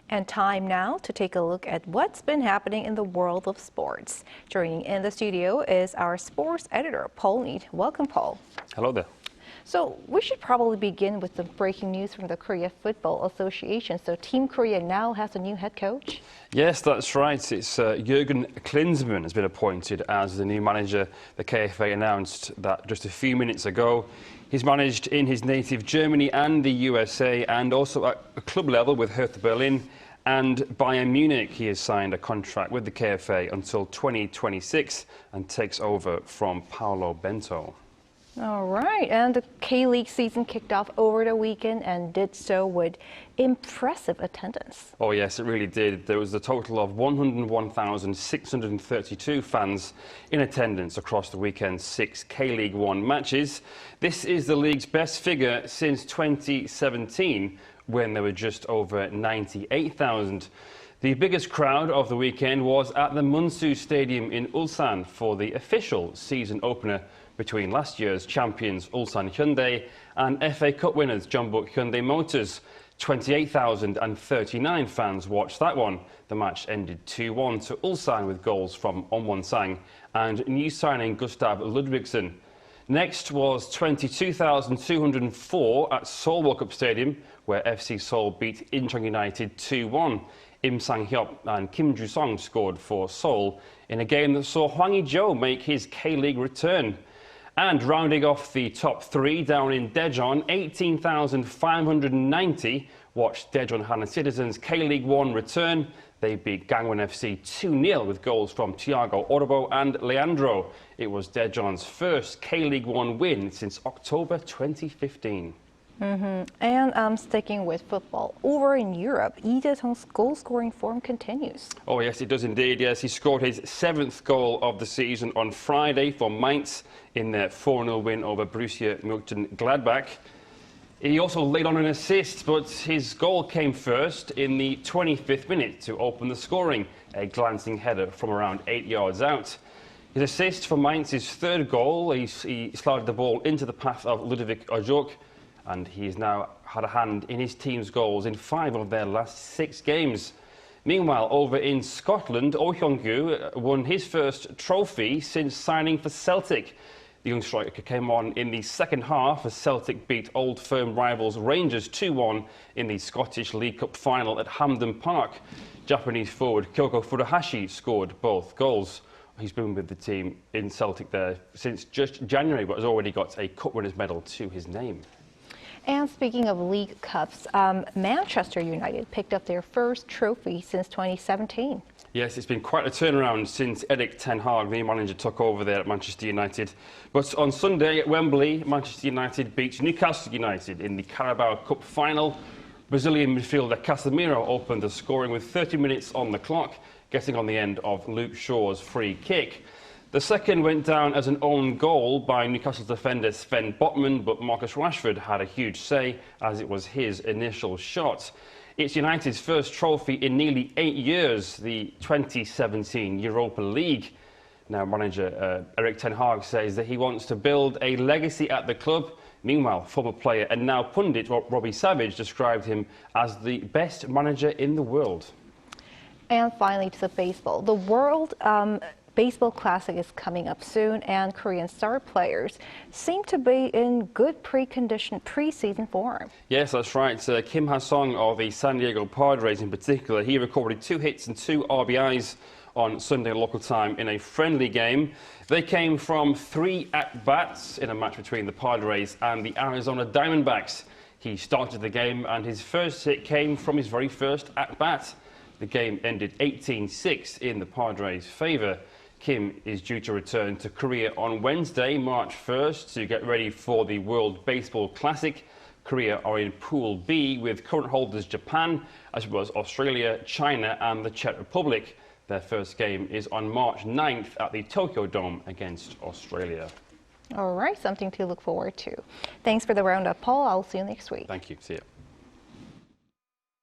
And time now to take a look at what's been happening in the world of sports. Joining in the studio is our sports editor, Paul Need. Welcome, Paul. Hello there. So we should probably begin with the breaking news from the Korea Football Association. So Team Korea now has a new head coach? Yes, that's right. It's Jurgen Klinsmann has been appointed as the new manager. The KFA announced that just a few minutes ago. He's managed in his native Germany and the USA, and also at a club level with Hertha Berlin and Bayern Munich. He has signed a contract with the KFA until 2026 and takes over from Paulo Bento. All right, and the K-League season kicked off over the weekend and did so with impressive attendance. Oh yes, it really did. There was a total of 101,632 fans in attendance across the weekend's 6 K-League 1 matches. This is the league's best figure since 2017, when there were just over 98,000. The biggest crowd of the weekend was at the Munsu Stadium in Ulsan for the official season opener between last year's champions Ulsan Hyundai and FA Cup winners Jeonbuk Hyundai Motors. 28,039 fans watched that one. The match ended 2-1 to Ulsan with goals from On Won-sang and new signing Gustav Ludvigsson. Next was 22,204 at Seoul World Cup Stadium, where FC Seoul beat Incheon United 2-1. Im Sang-hyuk and Kim Ju-sung scored for Seoul in a game that saw Hwang Hee-jo make his K-League return. And rounding off the top three down in Daejeon, 18,590 watched Daejeon Han Citizens K-League 1 return. They beat Gangwon FC 2-0 with goals from Thiago Orbo and Leandro. It was Daejeon's first K-League 1 win since October 2015. And sticking with football, over in Europe, Lee Jae-sung's goal-scoring form continues. Oh yes, it does indeed. Yes, he scored his 7th goal of the season on Friday for Mainz in their 4-0 win over Borussia Mönchengladbach. He also laid on an assist, but his goal came first in the 25th minute to open the scoring, a glancing header from around 8 yards out. His assist for Mainz's 3rd goal, he slided the ball into the path of Ludovic Ojok, and he's now had a hand in his team's goals in 5 of their last 6 games. Meanwhile, over in Scotland, Oh Hyung-gu won his first trophy since signing for Celtic. The young striker came on in the second half as Celtic beat Old Firm rivals Rangers 2-1 in the Scottish League Cup final at Hampden Park. Japanese forward Kyoko Furuhashi scored both goals. He's been with the team in Celtic there since just January, but has already got a Cup Winners' medal to his name. And speaking of League Cups, Manchester United picked up their first trophy since 2017. Yes, it's been quite a turnaround since Erik ten Hag, the new manager, took over there at Manchester United. But on Sunday at Wembley, Manchester United beat Newcastle United in the Carabao Cup final. Brazilian midfielder Casemiro opened the scoring with 30 minutes on the clock, getting on the end of Luke Shaw's free kick. The second went down as an own goal by Newcastle defender Sven Botman, but Marcus Rashford had a huge say as it was his initial shot. It's United's first trophy in nearly 8 years, the 2017 Europa League. Now, manager Erik ten Hag says that he wants to build a legacy at the club. Meanwhile, former player and now pundit Robbie Savage described him as the best manager in the world. And finally to the baseball. The World Baseball Classic is coming up soon, and Korean star players seem to be in good pre-season form. Yes, that's right. Kim Ha-sung of the San Diego Padres in particular, he recorded 2 hits and 2 RBIs on Sunday local time in a friendly game. They came from 3 at-bats in a match between the Padres and the Arizona Diamondbacks. He started the game and his first hit came from his very first at-bat. The game ended 18-6 in the Padres' favour. Kim is due to return to Korea on Wednesday, March 1st, to get ready for the World Baseball Classic. Korea are in Pool B with current holders Japan, as well as Australia, China and the Czech Republic. Their first game is on March 9th at the Tokyo Dome against Australia. All right, something to look forward to. Thanks for the roundup, Paul. I'll see you next week. Thank you. See you.